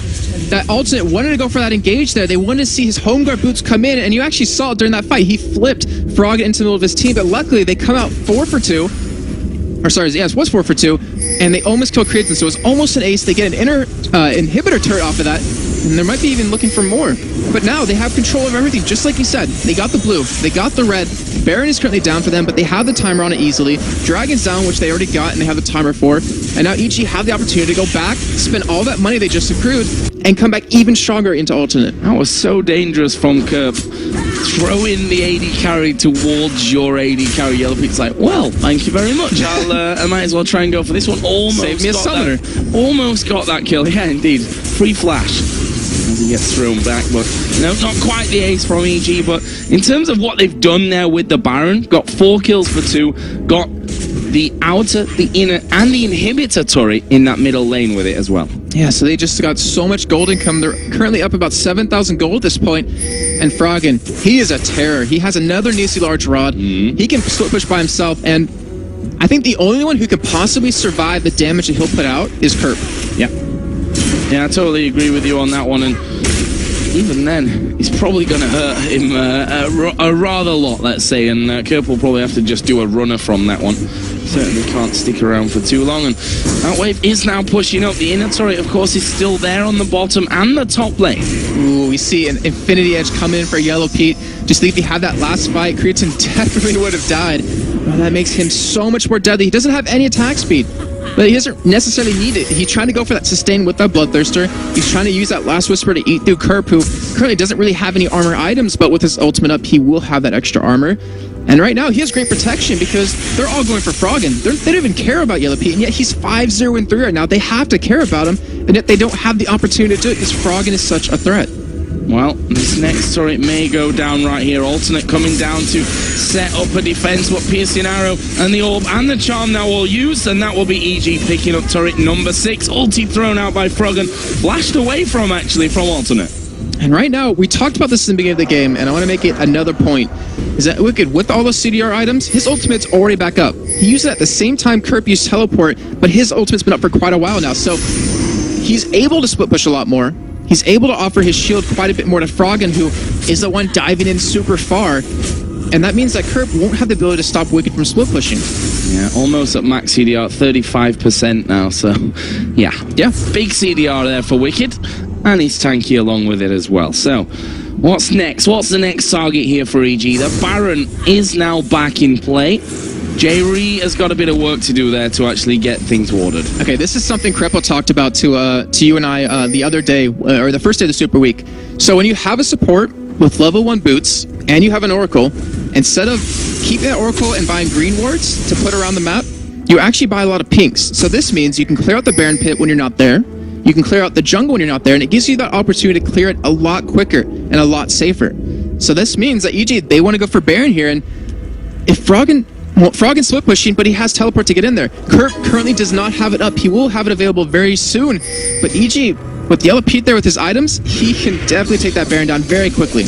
that Alternate wanted to go for that engage there. They wanted to see his Home Guard boots come in, and you actually saw it during that fight. He flipped Froggen into the middle of his team, but luckily they come out 4-for-2. Or sorry, yes, it was 4-for-2, and they almost kill Creatine, so it was almost an ace. They get an inner inhibitor turret off of that, and they might be even looking for more. But now they have control of everything, just like you said. They got the blue, they got the red. Baron is currently down for them, but they have the timer on it easily. Dragon's down, which they already got, and they have the timer for. And now EG have the opportunity to go back, spend all that money they just accrued, and come back even stronger into Alternate. That was so dangerous from Kerp. Throw in the AD carry towards your AD carry. Yellow Pete's like, well, thank you very much. I might as well try and go for this one. Almost save me a summoner. Almost got that kill. Yeah, indeed. Free flash as he gets thrown back, but no, not quite the ace from EG. But in terms of what they've done now with the Baron, got 4 kills for 2, got the outer, the inner, and the inhibitor turret in that middle lane with it as well. Yeah, so they just got so much gold income. They're currently up about 7,000 gold at this point. And Froggen, he is a terror. He has another Nisi large rod. He can split push by himself, and I think the only one who could possibly survive the damage that he'll put out is Kerp. Yeah. Yeah, I totally agree with you on that one. And even then, it's probably going to hurt him a rather lot, let's say, and Kerp will probably have to just do a runner from that one. Certainly can't stick around for too long, and that wave is now pushing up. The inner turret, of course, is still there on the bottom and the top lane. Ooh, we see an Infinity Edge come in for Yellow Pete. Just think if he had that last fight, Creatin definitely would have died. Well, that makes him so much more deadly. He doesn't have any attack speed, but he doesn't necessarily need it. He's trying to go for that sustain with that Bloodthirster. He's trying to use that Last Whisper to eat through Kerp, who currently doesn't really have any armor items, but with his ultimate up, he will have that extra armor. And right now, he has great protection because they're all going for Froggen. They don't even care about Yellow Pete, and yet he's 5-0-3 right now. They have to care about him, and yet they don't have the opportunity to do it because Froggen is such a threat. Well, this next turret may go down right here. Alternate coming down to set up a defense, but Piercing Arrow and the Orb and the Charm now all used, and that will be EG picking up turret number 6. Ulti thrown out by Froggen, flashed away from Alternate. And right now, we talked about this in the beginning of the game, and I want to make it another point, is that Wicked, with all those CDR items, his ultimate's already back up. He used it at the same time Kerp used Teleport, but his ultimate's been up for quite a while now, so he's able to split push a lot more. He's able to offer his shield quite a bit more to Froggen, who is the one diving in super far. And that means that Kerp won't have the ability to stop Wicked from split pushing. Yeah, almost at max CDR, 35% now, so yeah. Big CDR there for Wicked, and he's tanky along with it as well. So, what's next? What's the next target here for EG? The Baron is now back in play. J-Ree has got a bit of work to do there to actually get things watered. Okay, this is something Krepo talked about to you and I the other day, or the first day of the Super Week. So when you have a support with level 1 boots, and you have an Oracle, instead of keeping that Oracle and buying green wards to put around the map, you actually buy a lot of pinks. So this means you can clear out the Baron pit when you're not there, you can clear out the jungle when you're not there, and it gives you that opportunity to clear it a lot quicker and a lot safer. So this means that EG, they want to go for Baron here, and if Froggen split pushing, but he has teleport to get in there. Kerp currently does not have it up. He will have it available very soon. But EG, with Yellow Pete there with his items, he can definitely take that Baron down very quickly.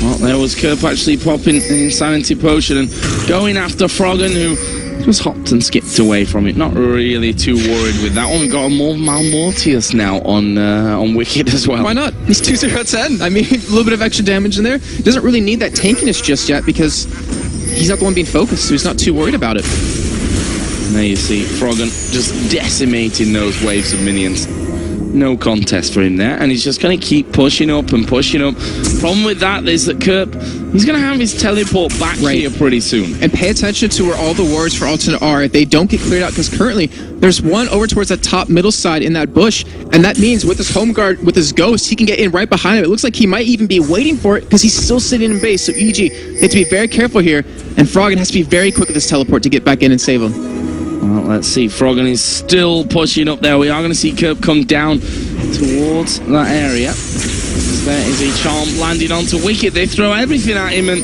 Well, there was Kerp actually popping Insanity Potion and going after Froggen, who just hopped and skipped away from it. Not really too worried with that one. We've got a more Malmortius now on Wicked as well. Why not? He's 2-0-10. I mean, a little bit of extra damage in there. He doesn't really need that tankiness just yet because he's not the one being focused, so he's not too worried about it. And there you see Froggen just decimating those waves of minions. No contest for him there, and he's just going to keep pushing up and pushing up. Problem with that is that Kerp, he's going to have his teleport back here pretty soon. And pay attention to where all the wards for Alternate are if they don't get cleared out, because currently there's one over towards the top middle side in that bush, and that means with his home guard, with his ghost, he can get in right behind him. It looks like he might even be waiting for it because he's still sitting in base, so EG, they have to be very careful here, and Froggen has to be very quick with his teleport to get back in and save him. Well, let's see. Froggen is still pushing up there. We are going to see Kerp come down towards that area. There is a charm landing onto Wicked. They throw everything at him and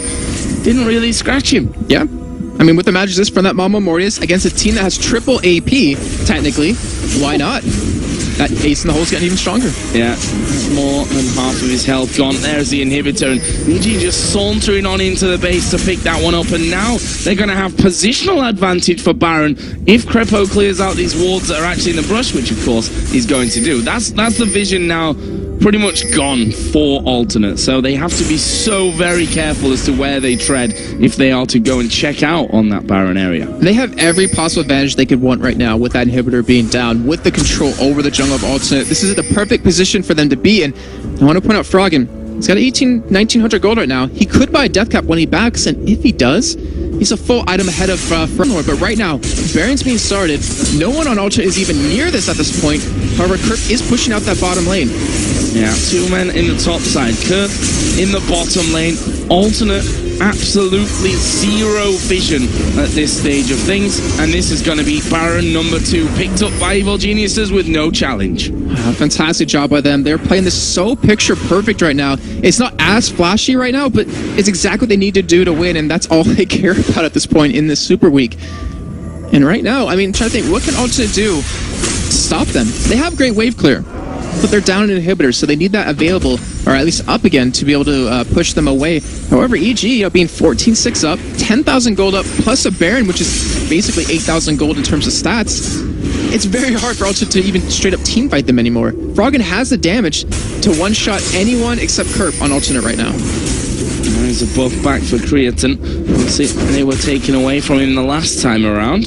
didn't really scratch him. Yeah. I mean, with the magic resist from that Malmortius against a team that has triple AP, technically, why not? That ace in the hole's getting even stronger. Yeah, more than half of his health gone. There's the inhibitor, and EG just sauntering on into the base to pick that one up, and now they're going to have positional advantage for Baron if Krepo clears out these wards that are actually in the brush, which of course he's going to do. That's the vision now pretty much gone for Alternate, so they have to be so very careful as to where they tread if they are to go and check out on that Baron area. They have every possible advantage they could want right now with that inhibitor being down, with the control over the jungle of Alternate. This is the perfect position for them to be in. I want to point out Froggen. He's got 1900 gold right now. He could buy a death cap when he backs, and if he does, he's a full item ahead of Frontward. But right now, Baron's being started. No one on Ultra is even near this at this point. However, Kerp is pushing out that bottom lane. Yeah, 2 men in the top side. Kerp in the bottom lane. Alternate, absolutely zero vision at this stage of things. And this is going to be Baron number 2, picked up by Evil Geniuses with no challenge. Fantastic job by them. They're playing this so picture perfect right now. It's not as flashy right now, but it's exactly what they need to do to win, and that's all they care about at this point in this Super Week. And right now, I mean, I'm trying to think, what can Alternate do to stop them? They have great wave clear, but they're down in inhibitors, so they need that available, or at least up again, to be able to push them away. However, EG being 14-6 up, 10,000 gold up, plus a Baron, which is basically 8,000 gold in terms of stats. It's very hard for Ultra to even straight up team fight them anymore. Froggen has the damage to one-shot anyone except Kerp on alternate right now. There's a buff back for Creatine. They were taken away from him the last time around.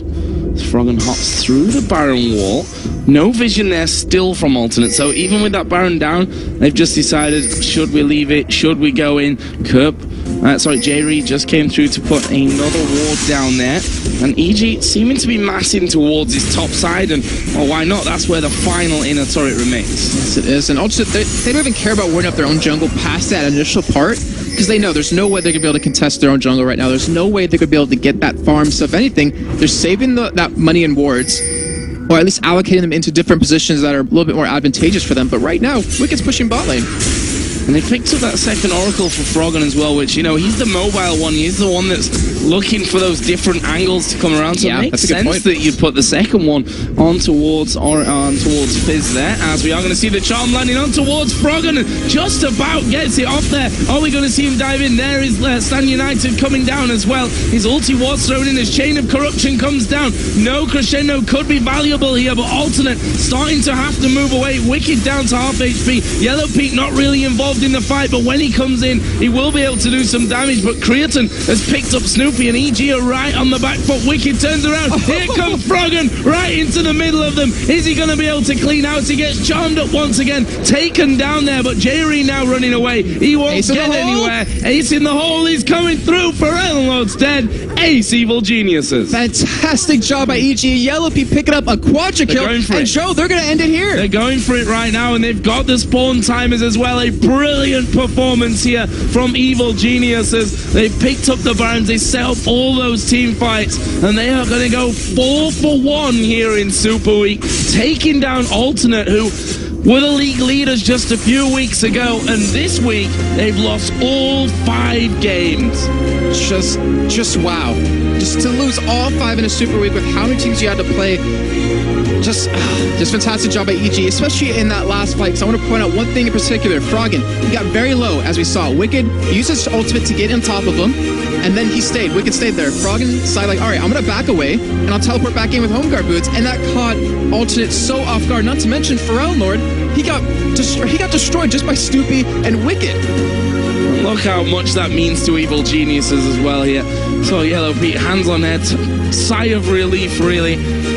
Froggen hops through the Baron wall. No vision there still from alternate. So even with that Baron down, they've just decided, should we leave it? Should we go in? J-Reed just came through to put another ward down there. And EG seeming to be massing towards his top side. And, well, why not? That's where the final inner turret remains. Yes, it is. And alternate, they don't even care about warding up their own jungle past that initial part, because they know there's no way they're going to be able to contest their own jungle right now. There's no way they're going to be able to get that farm. So if anything, they're saving that money in wards, or at least allocating them into different positions that are a little bit more advantageous for them. But right now, Wicked's pushing bot lane. And they picked up that second Oracle for Froggen as well, which, you know, he's the mobile one. He's the one that's looking for those different angles to come around. So it makes sense that you'd put the second one on towards Fizz there, as we are going to see the charm landing on towards Froggen, and just about gets it off there. Are we going to see him dive in? There is Stan United coming down as well. His ulti was thrown in as Chain of Corruption comes down. No crescendo could be valuable here, but alternate starting to have to move away. Wicked down to half HP. Yellow Peak not really involved in the fight, but when he comes in, he will be able to do some damage. But Creatine has picked up Snoopy, and EG are right on the back foot. Wicked turns around. Here comes Froggen right into the middle of them. Is he going to be able to clean out? He gets charmed up once again, taken down there, but J-Reed now running away. He won't get anywhere. Ace in the hole. He's coming through. Lord's dead. Ace Evil Geniuses. Fantastic job by EG. Yellow Pea picking up a quadra kill. And Joe, they're going to end it here. They're going for it right now, and they've got the spawn timers as well. A brilliant performance here from Evil Geniuses. They picked up the Barons. They set up all those team fights, and they are going to go 4 for 1 here in Super Week, taking down Alternate, who were the league leaders just a few weeks ago, and this week they've lost all 5 games. Just wow. Just to lose all 5 in a Super Week with how many teams you had to play. Just fantastic job by EG, especially in that last fight. Because I want to point out one thing in particular. Froggen, he got very low, as we saw. Wicked used his ultimate to get on top of him, and then he stayed. Wicked stayed there. Froggen decided, like, all right, I'm going to back away, and I'll teleport back in with Home Guard boots, and that caught Alternate so off guard. Not to mention Pharrell Lord, he got destroyed just by Snoopy and Wicked. Look how much that means to Evil Geniuses as well here. So Yellow Pete, hands on head, sigh of relief really.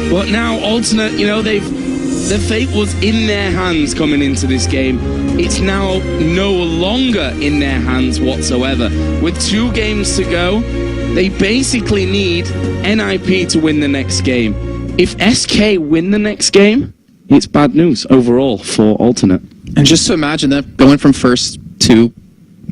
But now Alternate, you know, the fate was in their hands coming into this game. It's now no longer in their hands whatsoever. With 2 games to go, they basically need NIP to win the next game. If SK win the next game, it's bad news overall for Alternate. And just to imagine that going from first to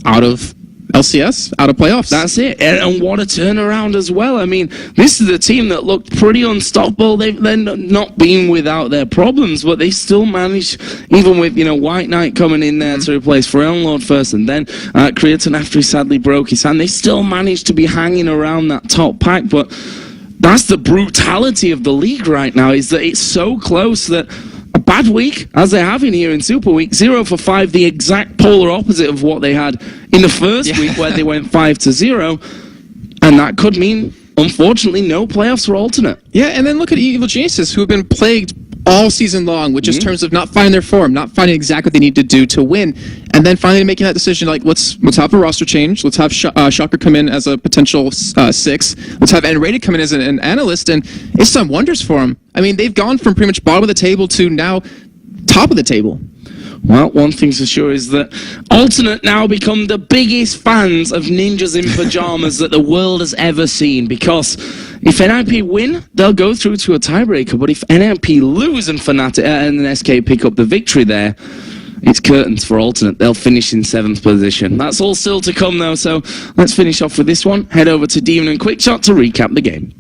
out of LCS, out of playoffs. That's it. And what a turnaround as well. I mean, this is a team that looked pretty unstoppable. They've not been without their problems, but they still managed, even with, you know, White Knight coming in there to replace Pharrell Lord first, and then Creatine after he sadly broke his hand. They still managed to be hanging around that top pack, but that's the brutality of the league right now, is that it's so close that a bad week, as they have in here in Super Week, 0 for 5, the exact polar opposite of what they had in the first week where they went 5-0, and that could mean, unfortunately, no playoffs for Alternate. Yeah, and then look at Evil Geniuses, who have been plagued all season long with just terms of not finding their form, not finding exactly what they need to do to win, and then finally making that decision, like, let's have a roster change, let's have Shocker come in as a potential 6, let's have N-Rated come in as an analyst, and it's done wonders for them. I mean, they've gone from pretty much bottom of the table to now top of the table. Well, one thing's for sure is that Alternate now become the biggest fans of ninjas in pajamas that the world has ever seen, because if NIP win, they'll go through to a tiebreaker, but if NIP lose and Fnatic and then SK pick up the victory there, it's curtains for Alternate. They'll finish in 7th position. That's all still to come though, so let's finish off with this one. Head over to Demon and Quickshot to recap the game.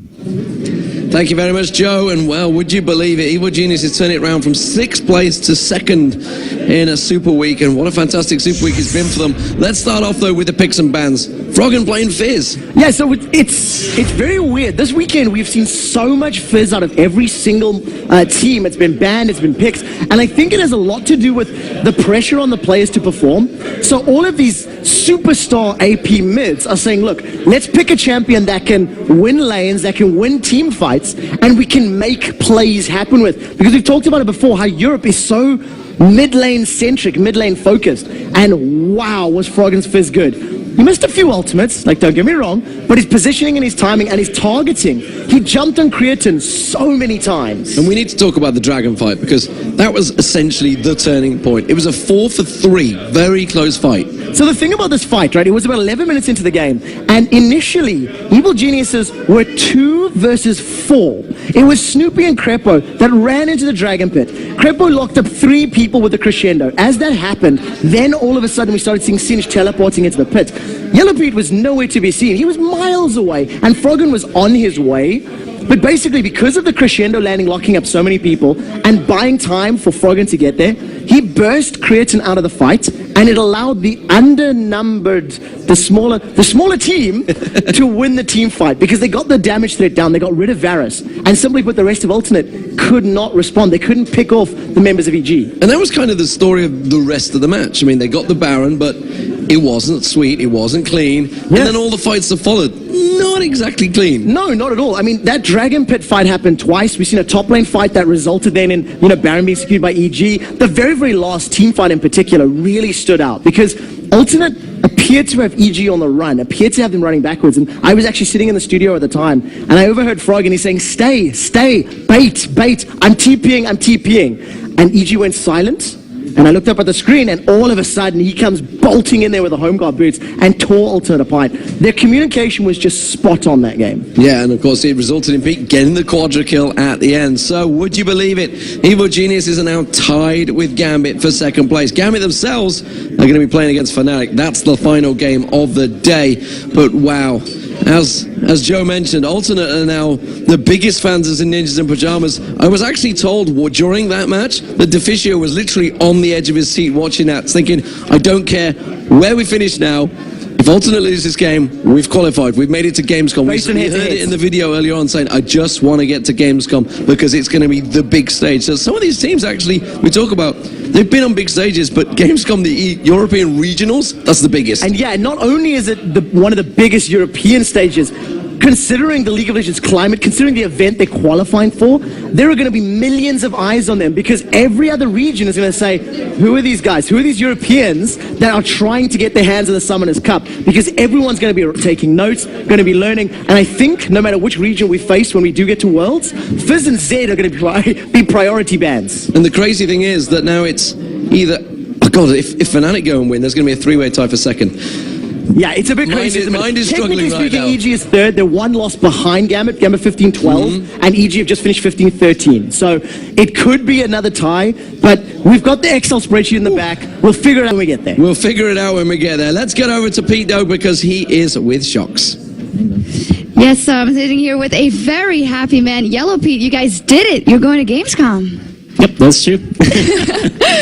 Thank you very much, Joe, and well, would you believe it, Evil Genius has turned it around from 6th place to 2nd in a Super Week, and what a fantastic Super Week it's been for them. Let's start off, though, with the picks and bans. Froggen playing Fizz. Yeah, so it's very weird. This weekend, we've seen so much Fizz out of every single team. It's been banned, it's been picked, and I think it has a lot to do with the pressure on the players to perform. So all of these superstar AP mids are saying, look, let's pick a champion that can win lanes, that can win team fights, and we can make plays happen with. Because we've talked about it before, how Europe is so mid lane centric, mid lane focused. And wow, was Froggen's Fizz good. He missed a few ultimates, like don't get me wrong, but his positioning and his timing and his targeting, he jumped on Creatine so many times. And we need to talk about the Dragon fight, because that was essentially the turning point. It was a 4-for-3, very close fight. So the thing about this fight, right, it was about 11 minutes into the game, and initially, Evil Geniuses were 2 versus 4. It was Snoopy and Crepo that ran into the Dragon Pit. Crepo locked up 3 people with the Crescendo. As that happened, then all of a sudden we started seeing Singe teleporting into the pit. Yellow Pete was nowhere to be seen. He was miles away, and Froggen was on his way. But basically, because of the Crescendo landing, locking up so many people, and buying time for Froggen to get there, he burst Creatine out of the fight, and it allowed the undernumbered, the smaller team to win the team fight, because they got the damage threat down, they got rid of Varus, and simply put, the rest of Alternate could not respond. They couldn't pick off the members of EG. And that was kind of the story of the rest of the match. I mean, they got the Baron, but it wasn't sweet, it wasn't clean, and then all the fights that followed, not exactly clean. No, not at all. I mean, that Dragon Pit fight happened twice. We've seen a top lane fight that resulted then in, Baron being secured by EG. The very, very last team fight in particular really stood out, because Alternate appeared to have EG on the run, appeared to have them running backwards, and I was actually sitting in the studio at the time, and I overheard Frog, and he's saying, stay, bait, I'm TPing, and EG went silent. And I looked up at the screen, and all of a sudden, he comes bolting in there with the home guard boots and tore Alternate apart. Their communication was just spot on that game. Yeah, and of course, it resulted in Pete getting the quadra kill at the end. So, would you believe it? Evil Geniuses are now tied with Gambit for second place. Gambit themselves are going to be playing against Fnatic. That's the final game of the day. But wow, as Joe mentioned, Alternate are now the biggest fans in Ninjas in Pajamas. I was actually told during that match that Deficio was literally on the edge of his seat watching that, thinking, I don't care where we finish now. If Alternate loses this game, we've qualified. We've made it to Gamescom. We heard it in the video earlier on saying, I just want to get to Gamescom because it's going to be the big stage. So some of these teams actually, we talk about, they've been on big stages, but Gamescom, the European regionals, that's the biggest. And yeah, not only is it one of the biggest European stages, considering the League of Legends climate, considering the event they're qualifying for, there are going to be millions of eyes on them, because every other region is going to say, who are these guys? Who are these Europeans that are trying to get their hands on the Summoners Cup? Because everyone's going to be taking notes, going to be learning, and I think no matter which region we face when we do get to Worlds, Fizz and Zed are going to be priority bands. And the crazy thing is that now it's either, oh God, if Fnatic go and win, there's going to be a 3-way tie for second. Yeah, it's a bit crazy. Mind is struggling right now. EG is third. They're one loss behind Gambit 15-12, and EG have just finished 15-13. So it could be another tie, but we've got the Excel spreadsheet in the back. We'll figure it out when we get there. We'll figure it out when we get there. Let's get over to Pete, though, because he is with Shocks. Yes, I'm sitting here with a very happy man. Yellow Pete, you guys did it. You're going to Gamescom. Yep, that's true.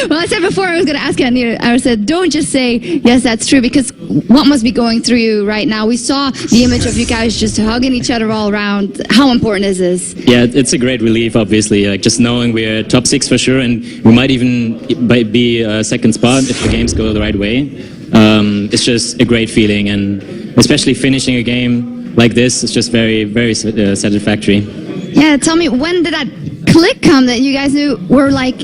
Well, I said before I was going to ask you, I said, don't just say, yes, that's true, because what must be going through you right now? We saw the image of you guys just hugging each other all around. How important is this? Yeah, it's a great relief, obviously, like just knowing we're top 6 for sure, and we might even be a second spot if the games go the right way. It's just a great feeling, and especially finishing a game like this, it's just very, very satisfactory. Yeah, tell me, when did that click come that you guys knew were like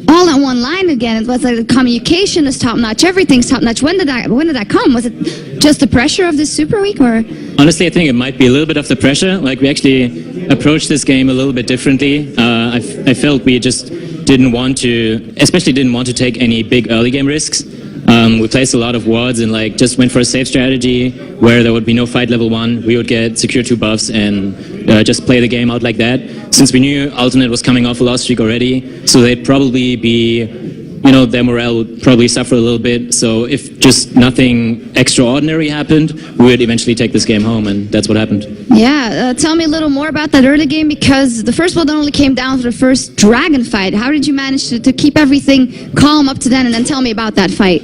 all on one line again? It was like the communication is top notch, everything's top notch. When did that come? Was it just the pressure of this Super Week, or? Honestly, I think it might be a little bit of the pressure. Like, we actually approached this game a little bit differently. I felt we just didn't want to take any big early game risks. We placed a lot of wards and just went for a safe strategy where there would be no fight level 1. We would get secure 2 buffs and just play the game out like that. Since we knew Alternate was coming off a loss streak already, so they'd probably be, their morale would probably suffer a little bit. So if just nothing extraordinary happened, we would eventually take this game home, and that's what happened. Yeah, tell me a little more about that early game, because the first one only came down to the first Dragon fight. How did you manage to keep everything calm up to then, and then tell me about that fight?